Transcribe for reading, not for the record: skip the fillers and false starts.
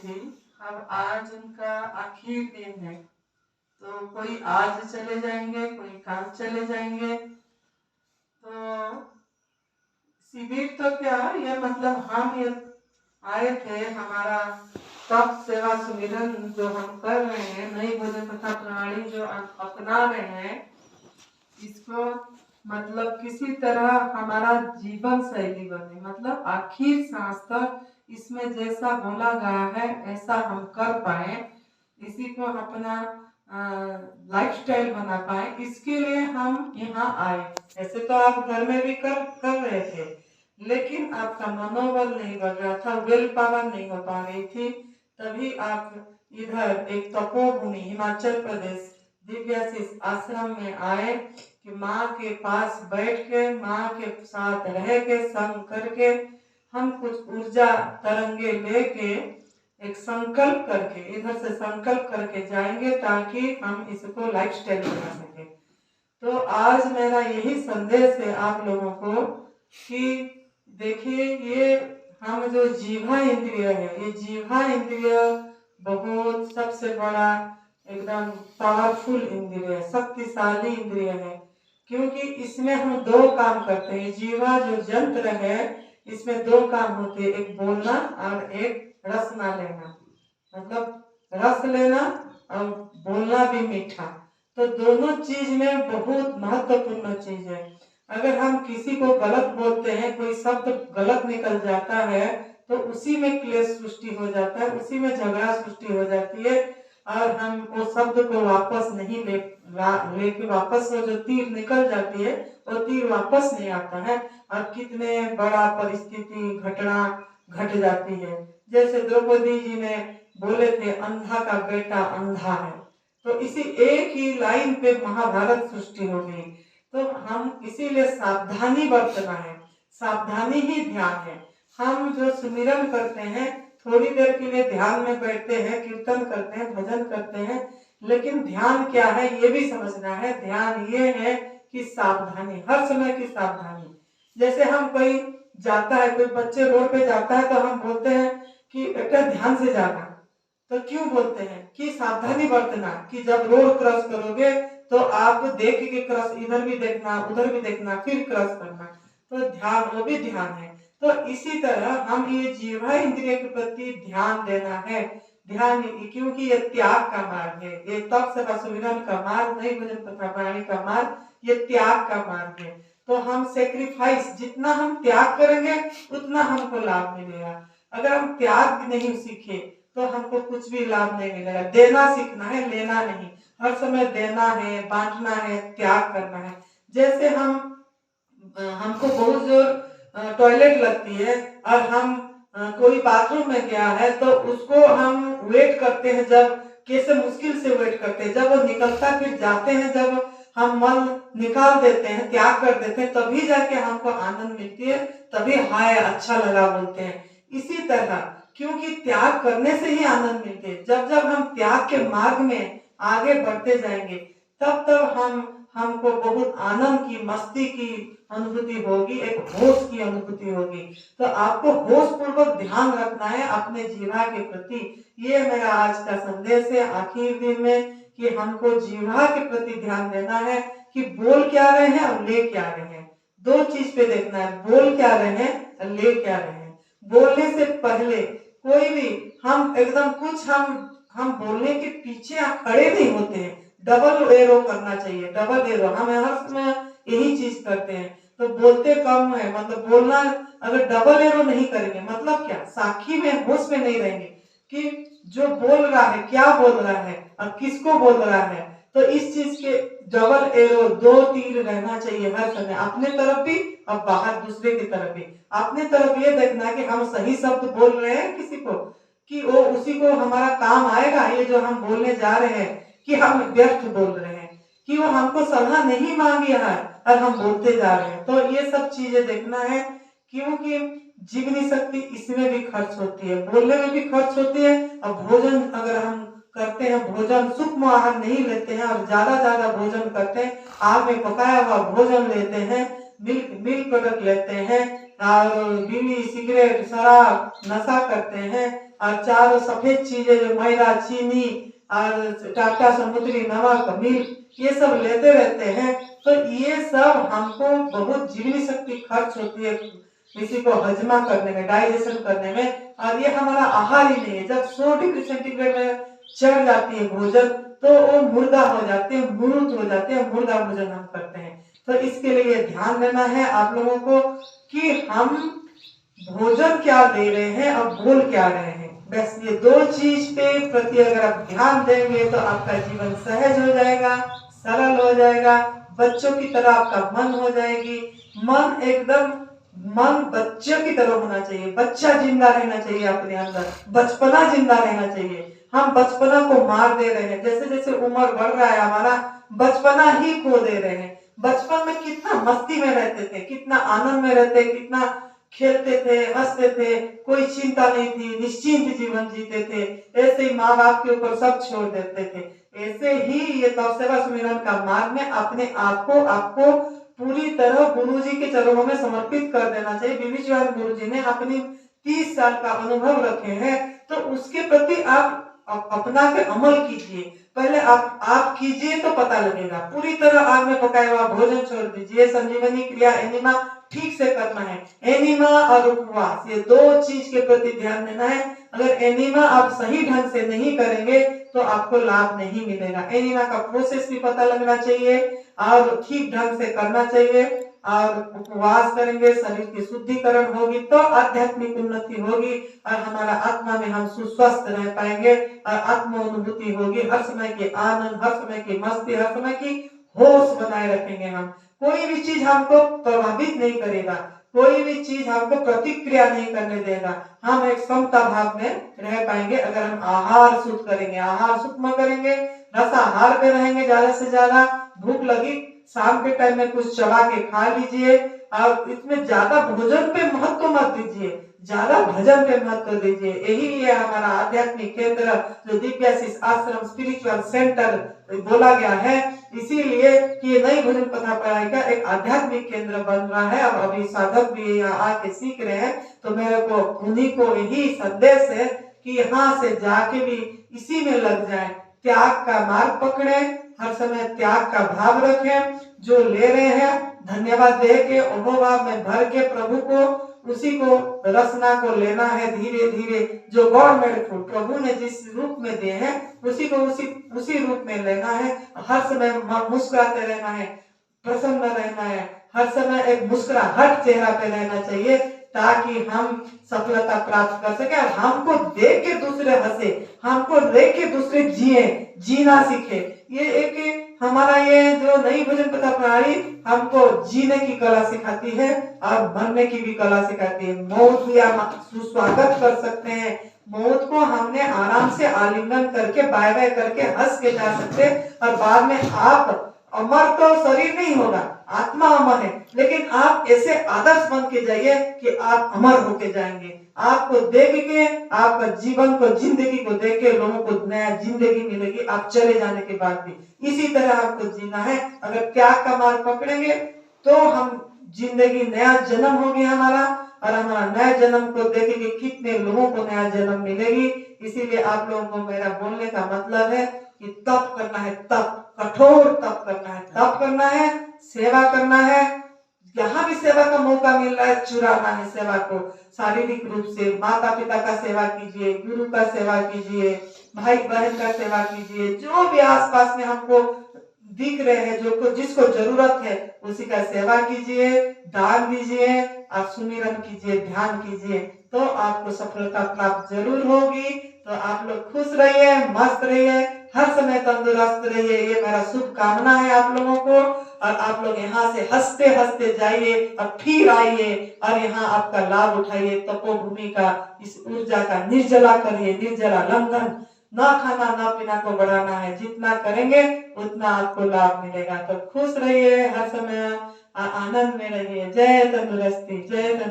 थी। अब आज उनका आखिरी दिन है, तो कोई आज चले जाएंगे, कोई कल चले जाएंगे। तो शिविर तो क्या, ये मतलब हम ये आए थे, हमारा तप सेवा सुमिरन जो हम कर रहे हैं, नई भोजन तथा प्रणाली जो अपना रहे हैं, इसको मतलब किसी तरह हमारा जीवन शैली बने, मतलब आखिर सांस तक इसमें जैसा बोला गया है ऐसा हम कर पाए, इसी को अपना लाइफस्टाइल बना पाए, इसके लिए हम यहाँ आए। ऐसे तो आप घर में भी कर रहे थे, लेकिन आपका मनोबल नहीं बढ़ रहा था, विल पावर नहीं हो पा रही थी, तभी आप इधर एक तपोभूमि हिमाचल प्रदेश दिव्याशीष आश्रम में आए कि माँ के पास बैठ के, माँ के साथ रह के, संग करके हम कुछ ऊर्जा तरंगे लेके एक संकल्प करके, इधर से संकल्प करके जाएंगे ताकि हम इसको लाइफस्टाइल बना सके। तो आज मेरा यही संदेश है आप लोगों को कि देखिए, ये हम जो जीवा इंद्रिय है, ये जीवा इंद्रिय बहुत सबसे बड़ा एकदम पावरफुल इंद्रिय है, शक्तिशाली इंद्रिय है, क्योंकि इसमें हम दो काम करते हैं। जीवा जो यंत्र है, इसमें दो काम होते हैं, एक बोलना और एक रसना लेना, मतलब रस लेना और बोलना भी मीठा। तो दोनों चीज में बहुत महत्वपूर्ण चीज है। अगर हम किसी को गलत बोलते हैं, कोई शब्द गलत निकल जाता है, तो उसी में क्लेश सृष्टि हो जाता है, उसी में झगड़ा सृष्टि हो जाती है, और हम वो शब्द को वापस नहीं लेके वापस वो जो तीर निकल जाती है, वो तीर वापस नहीं आता है, और कितने बड़ा परिस्थिति घटना घट जाती है। जैसे द्रौपदी जी ने बोले थे, अंधा का बेटा अंधा है, तो इसी एक ही लाइन पे महाभारत सृष्टि हो गई। तो हम इसीलिए सावधानी बरतना है, सावधानी ही ध्यान है। हम जो सुमिरन करते हैं, थोड़ी देर के लिए ध्यान में बैठते हैं, कीर्तन करते हैं, भजन करते हैं, लेकिन ध्यान क्या है ये भी समझना है। ध्यान ये है कि सावधानी, हर समय की सावधानी। जैसे हम कोई जाता है, कोई बच्चे रोड पे जाता है, तो हम बोलते हैं कि बेटा ध्यान से जाना। तो क्यों बोलते हैं कि सावधानी बरतना, कि जब रोड क्रॉस करोगे तो आप देख के क्रॉस, इधर भी देखना, उधर भी देखना, फिर क्रॉस करना। तो ध्यान, वो भी ध्यान है। तो इसी तरह हम ये जीवा इंद्रिय के प्रति ध्यान देना है। ध्यान, क्योंकि ये त्याग का मार्ग है, ये तप सेवा सुमिरन का मार्ग, नई भोजन तथा प्रणाली का मार्ग, ये त्याग का मार्ग है। तो हम सेक्रीफाइस, जितना हम त्याग करेंगे उतना हमको लाभ मिलेगा। अगर हम त्याग नहीं सीखे तो हमको कुछ भी लाभ नहीं मिलेगा। देना सीखना है, लेना नहीं। हर समय देना है, बांटना है, त्याग करना है। जैसे हमको बहुत जोर टॉयलेट लगती है और हम कोई बाथरूम में गया है, तो उसको हम वेट करते हैं, जब कैसे मुश्किल से वेट करते हैं, जब वो निकलता फिर जाते हैं, जब हम मल निकाल देते हैं, त्याग कर देते हैं, तभी जाके हमको आनंद मिलती है, तभी हाय अच्छा लगा बोलते हैं। इसी तरह, क्योंकि त्याग करने से ही आनंद मिलते हैं। जब जब हम त्याग के मार्ग में आगे बढ़ते जाएंगे, तब तब हमको बहुत आनंद की, मस्ती की अनुभूति होगी, एक होश की अनुभूति होगी। तो आपको होश पूर्वक ध्यान रखना है अपने जीवा के प्रति। ये मेरा आज का संदेश है आखिर दिन में, कि हमको जीवा के प्रति ध्यान देना है कि बोल क्या रहे हैं और ले क्या रहे हैं। दो चीज पे देखना है, बोल क्या रहे हैं और ले क्या रहे हैं। बोलने से पहले कोई भी हम एकदम कुछ हम बोलने के पीछे खड़े नहीं होते हैं, डबल एरो करना चाहिए, डबल एरो। हम हर समय यही चीज करते हैं, तो बोलते कम है, मतलब बोलना अगर डबल एरो नहीं करेंगे, मतलब क्या, साखी में, होश में नहीं रहेंगे कि जो बोल रहा है क्या बोल रहा है और किसको बोल रहा है। तो इस चीज के डबल एरो, दो तीर रहना चाहिए हर समय, अपने तरफ भी और बाहर दूसरे की तरफ भी। अपने तरफ ये देखना कि हम सही शब्द बोल रहे हैं किसी को, कि वो उसी को हमारा काम आएगा, ये जो हम बोलने जा रहे हैं, कि हम व्यर्थ बोल रहे हैं, कि वो हमको सलाह नहीं मांगी है और हम बोलते जा रहे हैं। तो ये सब चीजें देखना है, क्योंकि जीवनी शक्ति इसमें भी खर्च होती है, बोलने में भी खर्च होती है। और भोजन अगर हम करते हैं, भोजन सूक्ष्म आहार नहीं लेते हैं और ज्यादा भोजन करते हैं, आग में पकाया हुआ भोजन लेते हैं, मिल्क प्रोडक्ट लेते हैं और बीड़ी, सिगरेट, शराब, नशा करते हैं, और चारों सफेद चीजें जो मैदा, चीनी और टाटा समुद्री नमक, मिल्क, ये सब लेते रहते हैं, तो ये सब हमको बहुत जीवनी शक्ति खर्च होती है किसी को हजमा करने में, डाइजेशन करने में, और ये हमारा आहार ही नहीं है। जब 100 डिग्री सेंटीग्रेड में चढ़ जाती है भोजन, तो वो मुर्दा हो जाते हैं, मृत हो जाते हैं, मुर्दा भोजन हम करते हैं। तो इसके लिए ध्यान देना है आप लोगों को कि हम भोजन क्या दे रहे हैं और बोल क्या रहे हैं। बस ये दो चीज पे प्रति अगर आप ध्यान देंगे तो आपका जीवन सहज हो जाएगा, सरल हो जाएगा, बच्चों की तरह आपका मन हो जाएगी। मन एकदम मन बच्चों की तरह होना चाहिए, बच्चा जिंदा रहना चाहिए अपने अंदर, बचपना जिंदा रहना चाहिए। हम बचपना को मार दे रहे हैं, जैसे जैसे उम्र बढ़ रहा है हमारा बचपना ही खो दे रहे हैं। बचपन में कितना मस्ती में रहते थे, कितना आनंद में रहते, कितना खेलते थे, हंसते थे, कोई चिंता नहीं थी, निश्चिंत जीवन जीते थे। ऐसे ही माँ बाप के ऊपर सब छोड़ देते थे। ऐसे ही ये तप सेवा सुमिरन का मार्ग में अपने आप को आपको पूरी तरह गुरु जी के चरणों में समर्पित कर देना चाहिए। विविचवान गुरु जी ने अपनी 30 साल का अनुभव रखे हैं, तो उसके प्रति आप अपना के अमल कीजिए। पहले आप कीजिए तो पता लगेगा। पूरी तरह आग में पकाया हुआ भोजन छोड़ दीजिए। संजीवनी क्रिया एनिमा ठीक से करना है। एनिमा और उपवास, ये दो चीज के प्रति ध्यान देना है। अगर एनिमा आप सही ढंग से नहीं करेंगे तो आपको लाभ नहीं मिलेगा। एनिमा का प्रोसेस भी पता लगना चाहिए और ठीक ढंग से करना चाहिए। और उपवास करेंगे, शरीर की शुद्धिकरण होगी तो आध्यात्मिक उन्नति होगी और हमारा आत्मा में हम सुस्वस्थ रह पाएंगे और आत्म अनुभूति होगी। हर समय की आनंद, हर समय की मस्ती, हर समय की होश बनाए रखेंगे। हम कोई भी चीज हमको प्रभावित नहीं करेगा, कोई भी चीज हमको प्रतिक्रिया नहीं करने देगा। हम एक समता भाव में रह पाएंगे अगर हम आहार शुद्ध करेंगे। आहार शुद्ध करेंगे, रसाहार पे रहेंगे, ज्यादा से ज्यादा भूख लगी शाम के टाइम में कुछ चबा के खा लीजिए। और इसमें ज्यादा भोजन पे महत्व मत दीजिए, ज्यादा भजन पे महत्व दीजिए। यही है हमारा आध्यात्मिक केंद्र जो दिव्याशीष आश्रम स्पिरिचुअल सेंटर बोला गया है, इसीलिए कि नई भोजन कथा पढ़ाई का एक आध्यात्मिक केंद्र बन रहा है। और अभी साधक भी यहाँ आके सीख रहे हैं, तो मेरे को उन्हीं को यही संदेश है कि यहाँ से जाके भी इसी में लग जाए, त्याग का मार्ग पकड़े, हर समय त्याग का भाव रखें। जो ले रहे हैं धन्यवाद दे के अहोभाव में भर के प्रभु को, उसी को रसना को लेना है धीरे धीरे। जो गवर्नमेंट फूड प्रभु ने जिस रूप में दिए हैं उसी को उसी रूप में लेना है। हर समय मुस्कुराते रहना है, प्रसन्न रहना है, हर समय एक मुस्कुराहट चेहरा पे रहना चाहिए ताकि हम सफलता प्राप्त कर सके। और हमको देख के दूसरे हंसे, हमको देख के दूसरे जिए, जीना सीखे। ये एक हमारा ये जो नई भोजन कथा प्रणाली हमको जीने की कला सिखाती है और मरने की भी कला सिखाती है। मौत भी हम सुस्वागत कर सकते हैं, मौत को हमने आराम से आलिंगन करके बाय बाय करके हंस के जा सकते। और बाद में आप अमर तो शरीर नहीं होगा, आत्मा अमर है, लेकिन आप ऐसे आदर्श बन के जाइए कि आप अमर होके जाएंगे। आपको देख के, आपका जीवन को, जिंदगी को देख के लोगों को नया जिंदगी मिलेगी आप चले जाने के बाद भी। इसी तरह आपको जीना है। अगर त्याग का मार्ग पकड़ेंगे तो हम जिंदगी, नया जन्म होगी हमारा, और हमारा नया जन्म को देखेंगे कितने लोगों को नया जन्म मिलेगी। इसीलिए आप लोगों को मेरा बोलने का मतलब है कि तप करना है, तप, कठोर तप करना है, तप करना है, सेवा करना है। जहां भी सेवा का मौका मिल रहा है चुराना है सेवा को। शारीरिक रूप से माता पिता का सेवा कीजिए, गुरु का सेवा कीजिए, भाई बहन का सेवा कीजिए, जो भी आसपास में हमको दिख रहे हैं, जो जिसको जरूरत है उसी का सेवा कीजिए, दान दीजिए, आप सुमिरन कीजिए, ध्यान कीजिए, तो आपको सफलता प्राप्त जरूर होगी। तो आप लोग खुश रहिए, मस्त रहिए, हर समय तंदुरुस्त रहिए, ये मेरा शुभकामना है आप लोगों को। और आप लोग यहाँ से हंसते हंसते जाइए और फिर आइए और यहाँ आपका लाभ उठाइए। तपोभूमि का इस ऊर्जा का निर्जला करिए, निर्जला लंघन, ना खाना ना पीना को बढ़ाना है। जितना करेंगे उतना आपको लाभ मिलेगा। तो खुश रहिए, हर समय आनंद में रहिए। जय तंदुरुस्ती, जय